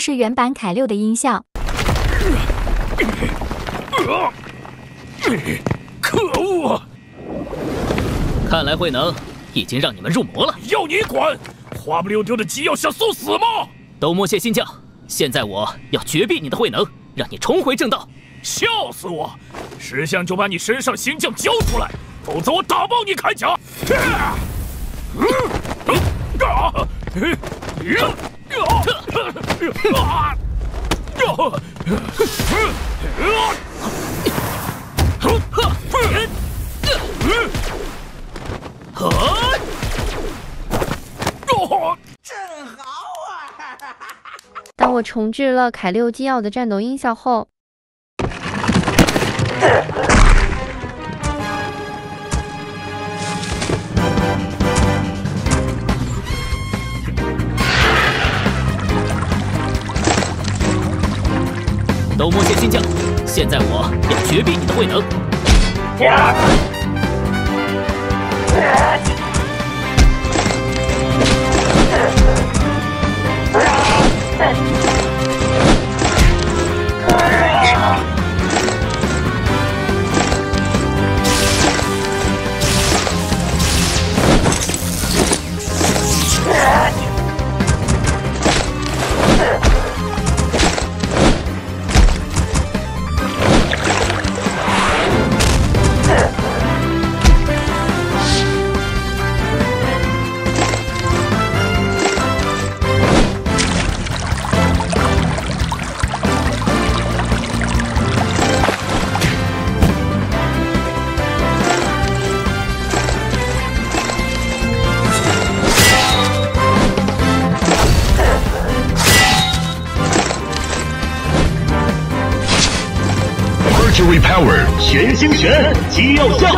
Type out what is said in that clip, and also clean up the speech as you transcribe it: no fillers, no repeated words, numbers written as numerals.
是原版凯六的音效。可恶！看来慧能已经让你们入魔了。要你管！花不溜丢的鸡要想送死吗？斗魔谢新将，现在我要绝壁你的慧能，让你重回正道。笑死我！识相就把你身上行将交出来，否则我打爆你铠甲！真好啊！当我重置了凯六基奥的战斗音效后，斗魔谢新将，现在我要绝壁你的慧能。Archery Power 全星拳，机要下。